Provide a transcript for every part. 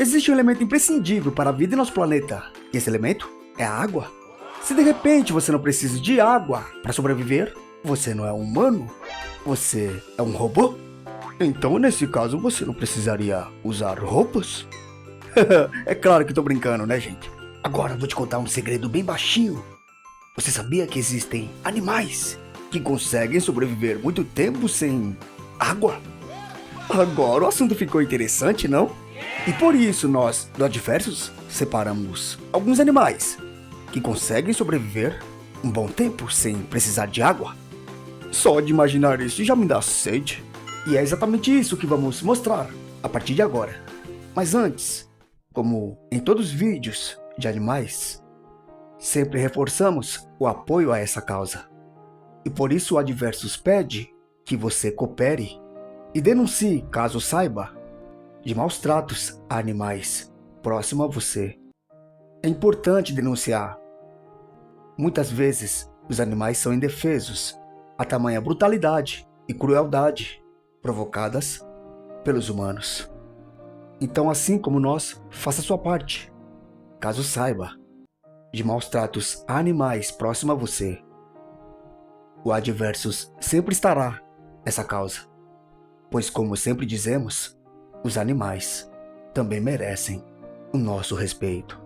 Existe um elemento imprescindível para a vida em nosso planeta, e esse elemento é a água. Se de repente você não precisa de água para sobreviver, você não é um humano, você é um robô. Então, nesse caso, você não precisaria usar roupas? É claro que tô brincando, né, gente? Agora eu vou te contar um segredo bem baixinho. Você sabia que existem animais que conseguem sobreviver muito tempo sem água? Agora o assunto ficou interessante, não? E por isso nós, do Adversus, separamos alguns animais que conseguem sobreviver um bom tempo sem precisar de água. Só de imaginar isso já me dá sede. E é exatamente isso que vamos mostrar a partir de agora. Mas antes, como em todos os vídeos de animais, sempre reforçamos o apoio a essa causa. E por isso o Adversus pede que você coopere e denuncie, caso saiba, de maus tratos a animais próximo a você. É importante denunciar. Muitas vezes os animais são indefesos a tamanha brutalidade e crueldade provocadas pelos humanos. Então, assim como nós, faça sua parte. Caso saiba de maus tratos a animais próximo a você, o Adversus sempre estará nessa causa. Pois, como sempre dizemos, os animais também merecem o nosso respeito.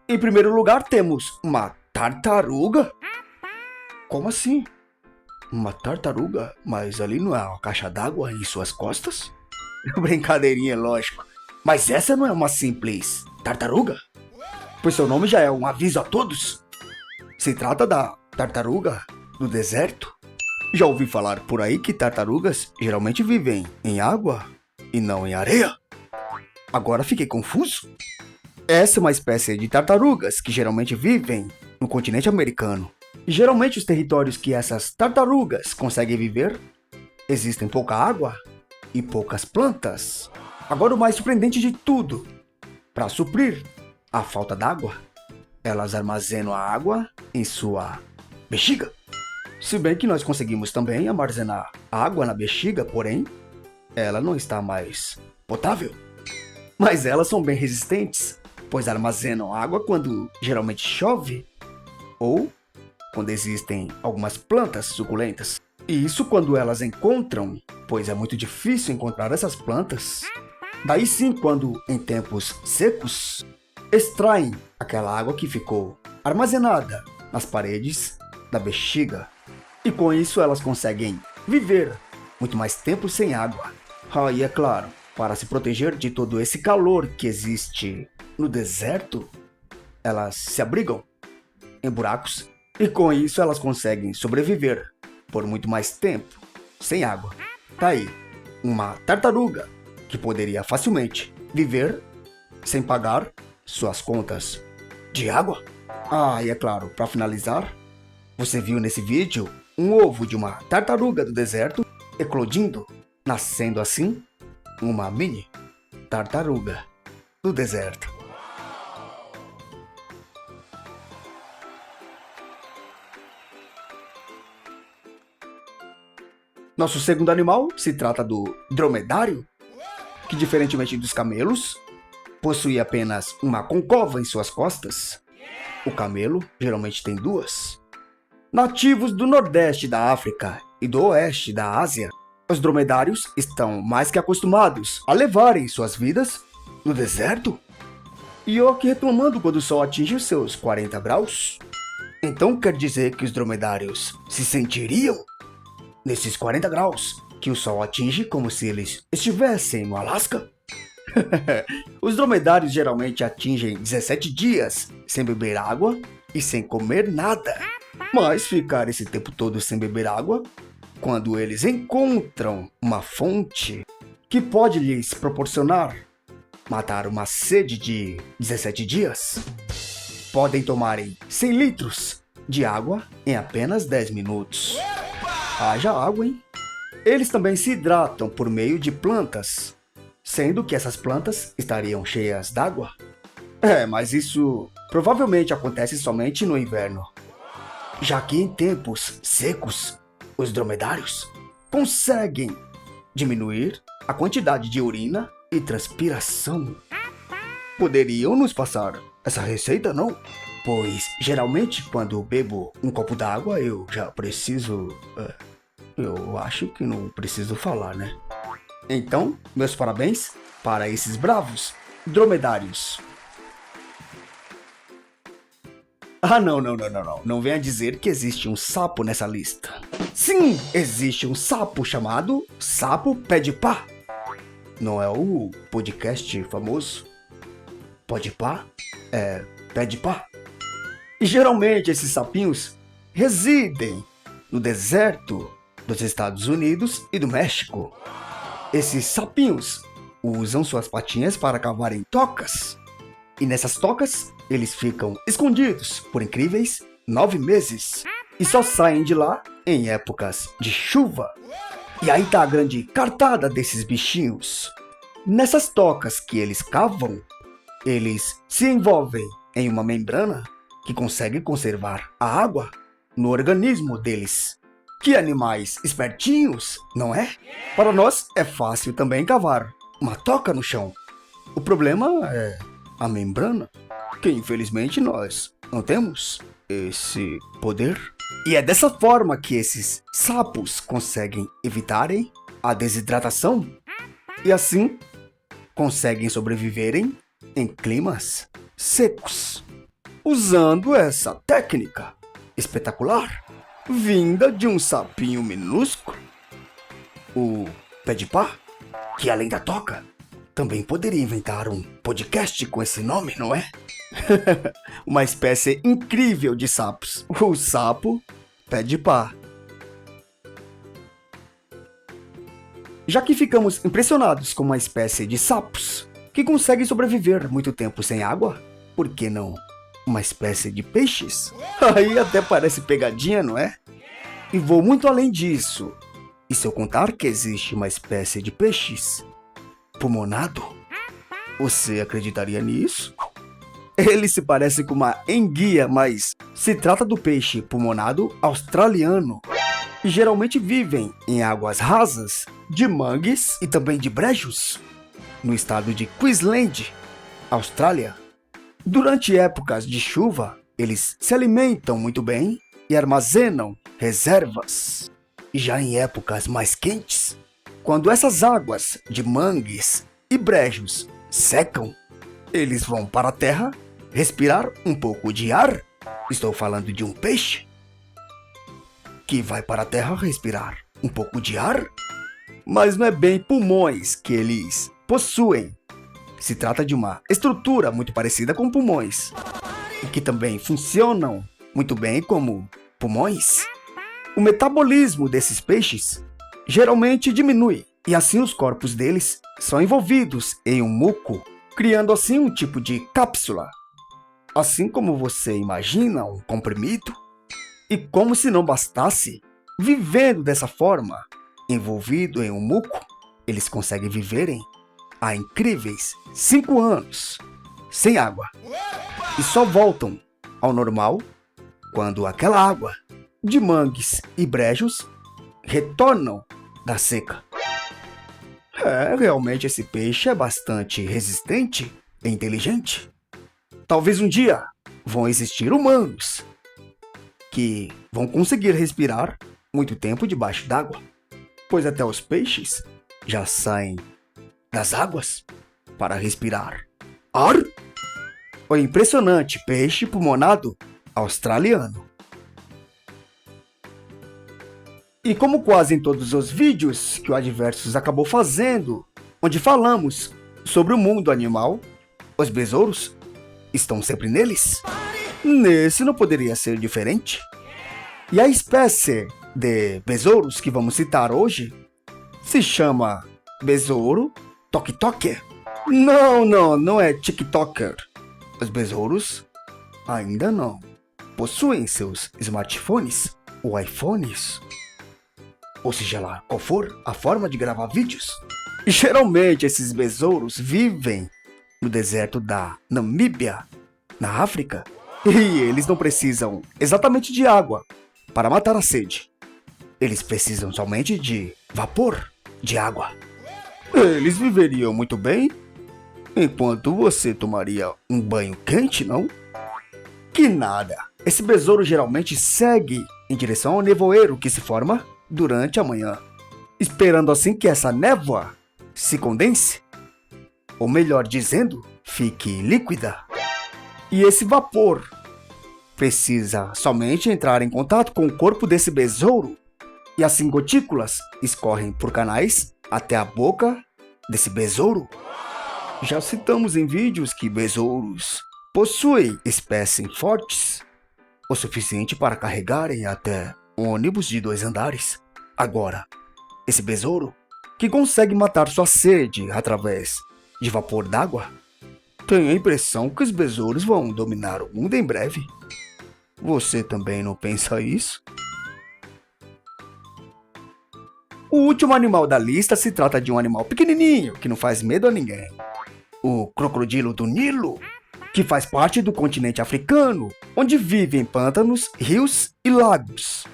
Em primeiro lugar, temos uma tartaruga. Como assim? Uma tartaruga? Mas ali não é uma caixa d'água em suas costas? Brincadeirinha, lógico. Mas essa não é uma simples tartaruga? Pois seu nome já é um aviso a todos. Se trata da tartaruga do deserto. Já ouvi falar por aí que tartarugas geralmente vivem em água e não em areia. Agora fiquei confuso. Essa é uma espécie de tartarugas que geralmente vivem no continente americano. E geralmente os territórios que essas tartarugas conseguem viver, existem pouca água e poucas plantas. Agora o mais surpreendente de tudo, para suprir a falta d'água, elas armazenam a água em sua bexiga. Se bem que nós conseguimos também armazenar água na bexiga, porém, ela não está mais potável. Mas elas são bem resistentes, pois armazenam água quando geralmente chove ou quando existem algumas plantas suculentas. E isso quando elas encontram, pois é muito difícil encontrar essas plantas. Daí sim, quando em tempos secos, extraem aquela água que ficou armazenada nas paredes da bexiga. E com isso elas conseguem viver muito mais tempo sem água. E é claro, para se proteger de todo esse calor que existe no deserto, elas se abrigam em buracos e com isso elas conseguem sobreviver por muito mais tempo sem água. Tá aí, uma tartaruga que poderia facilmente viver sem pagar suas contas de água. E é claro, para finalizar, você viu nesse vídeo um ovo de uma tartaruga do deserto eclodindo, nascendo assim uma mini tartaruga do deserto. Nosso segundo animal se trata do dromedário, que diferentemente dos camelos, possui apenas uma concova em suas costas. O camelo geralmente tem duas. Nativos do nordeste da África e do oeste da Ásia, os dromedários estão mais que acostumados a levarem suas vidas no deserto. E eu aqui reclamando quando o sol atinge os seus 40 graus. Então quer dizer que os dromedários se sentiriam nesses 40 graus que o sol atinge como se eles estivessem no Alasca? Os dromedários geralmente atingem 17 dias sem beber água e sem comer nada. Mas ficar esse tempo todo sem beber água, quando eles encontram uma fonte que pode lhes proporcionar matar uma sede de 17 dias, podem tomarem 100 litros de água em apenas 10 minutos. Haja água, hein? Eles também se hidratam por meio de plantas, sendo que essas plantas estariam cheias d'água Mas isso provavelmente acontece somente no inverno, já que em tempos secos, os dromedários conseguem diminuir a quantidade de urina e transpiração. Poderiam nos passar essa receita, não? Pois geralmente quando bebo um copo d'água eu já preciso... eu acho que não preciso falar, né? Então, meus parabéns para esses bravos dromedários. Não. Não venha dizer que existe um sapo nessa lista. Sim, existe um sapo chamado Sapo Pé de Pá. Não é o podcast famoso? Pode pá? Pé de pá. E geralmente esses sapinhos residem no deserto dos Estados Unidos e do México. Esses sapinhos usam suas patinhas para cavarem tocas. E nessas tocas, eles ficam escondidos por incríveis 9 meses. E só saem de lá em épocas de chuva. E aí tá a grande cartada desses bichinhos. Nessas tocas que eles cavam, eles se envolvem em uma membrana que consegue conservar a água no organismo deles. Que animais espertinhos, não é? Para nós é fácil também cavar uma toca no chão. O problema é a membrana, que infelizmente nós não temos esse poder. E é dessa forma que esses sapos conseguem evitarem a desidratação e assim conseguem sobreviverem em climas secos, usando essa técnica espetacular vinda de um sapinho minúsculo, o Pé de Pá, que além da toca também poderia inventar um podcast com esse nome, não é? Uma espécie incrível de sapos, o Sapo Pé de Pá. Já que ficamos impressionados com uma espécie de sapos que consegue sobreviver muito tempo sem água, por que não uma espécie de peixes? Aí até parece pegadinha, não é? E vou muito além disso. E se eu contar que existe uma espécie de peixes pulmonado, você acreditaria nisso? Ele se parece com uma enguia, mas se trata do peixe pulmonado australiano. E geralmente vivem em águas rasas, de mangues e também de brejos, no estado de Queensland, Austrália. Durante épocas de chuva, eles se alimentam muito bem e armazenam reservas. E já em épocas mais quentes, quando essas águas de mangues e brejos secam, eles vão para a terra respirar um pouco de ar. Estou falando de um peixe que vai para a terra respirar um pouco de ar, mas não é bem pulmões que eles possuem. Se trata de uma estrutura muito parecida com pulmões e que também funcionam muito bem como pulmões. O metabolismo desses peixes geralmente diminui e assim os corpos deles são envolvidos em um muco, criando assim um tipo de cápsula. Assim como você imagina um comprimido. E como se não bastasse, vivendo dessa forma, envolvido em um muco, eles conseguem viverem há incríveis 5 anos sem água. E só voltam ao normal quando aquela água de mangues e brejos retornam da seca. Realmente esse peixe é bastante resistente e inteligente. Talvez um dia vão existir humanos que vão conseguir respirar muito tempo debaixo d'água, pois até os peixes já saem das águas para respirar ar. O impressionante peixe pulmonado australiano. E como quase em todos os vídeos que o Adversus acabou fazendo, onde falamos sobre o mundo animal, os besouros estão sempre neles. Nesse não poderia ser diferente. E a espécie de besouros que vamos citar hoje se chama besouro toque-toque. Não é TikToker. Os besouros ainda não possuem seus smartphones ou iPhones, ou seja lá qual for a forma de gravar vídeos. E geralmente esses besouros vivem no deserto da Namíbia, na África. E eles não precisam exatamente de água para matar a sede. Eles precisam somente de vapor de água. Eles viveriam muito bem enquanto você tomaria um banho quente, não? Que nada! Esse besouro geralmente segue em direção ao nevoeiro que se forma durante a manhã, esperando assim que essa névoa se condense, ou melhor dizendo, fique líquida. E esse vapor precisa somente entrar em contato com o corpo desse besouro, e assim gotículas escorrem por canais até a boca desse besouro. Já citamos em vídeos que besouros possuem espécies fortes o suficiente para carregarem até um ônibus de 2 andares. Agora, esse besouro, que consegue matar sua sede através de vapor d'água, tem a impressão que os besouros vão dominar o mundo em breve. Você também não pensa isso? O último animal da lista se trata de um animal pequenininho que não faz medo a ninguém. O crocodilo do Nilo, que faz parte do continente africano, onde vive em pântanos, rios e lagos.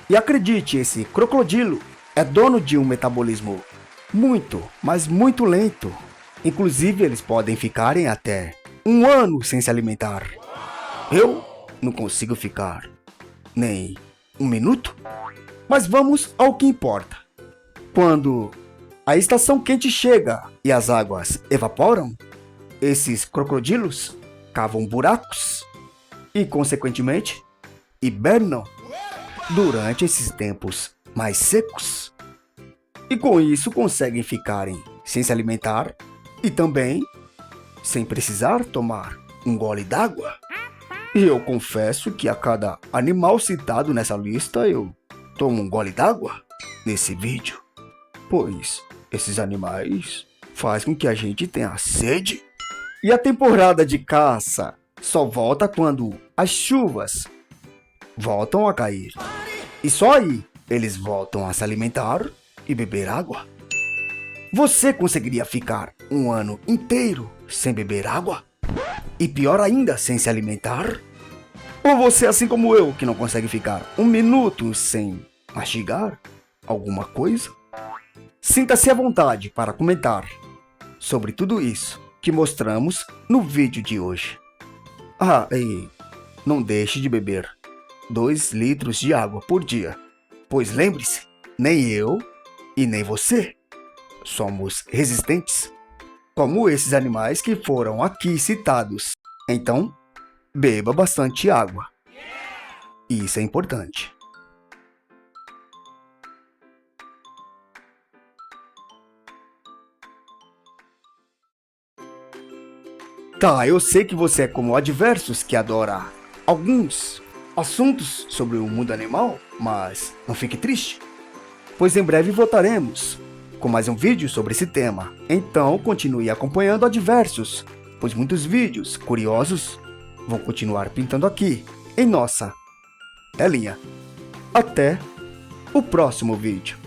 E acredite, esse crocodilo é dono de um metabolismo muito, mas muito lento. Inclusive, eles podem ficar em até 1 ano sem se alimentar. Eu não consigo ficar nem 1 minuto. Mas vamos ao que importa. Quando a estação quente chega e as águas evaporam, esses crocodilos cavam buracos e, consequentemente, hibernam durante esses tempos mais secos. E com isso conseguem ficarem sem se alimentar e também sem precisar tomar um gole d'água. E eu confesso que a cada animal citado nessa lista eu tomo um gole d'água nesse vídeo, pois esses animais fazem com que a gente tenha sede. E a temporada de caça só volta quando as chuvas voltam a cair. E só aí eles voltam a se alimentar e beber água. Você conseguiria ficar 1 ano inteiro sem beber água? E pior ainda, sem se alimentar? Ou você, assim como eu, que não consegue ficar 1 minuto sem mastigar alguma coisa? Sinta-se à vontade para comentar sobre tudo isso que mostramos no vídeo de hoje. Ah, e não deixe de beber 2 litros de água por dia, pois lembre-se, nem eu e nem você somos resistentes, como esses animais que foram aqui citados. Então, beba bastante água. Isso é importante. Tá, eu sei que você é como Adversus, que adora alguns assuntos sobre o mundo animal, mas não fique triste, pois em breve voltaremos com mais um vídeo sobre esse tema. Então continue acompanhando Adversus, pois muitos vídeos curiosos vão continuar pintando aqui em nossa telinha. Até o próximo vídeo.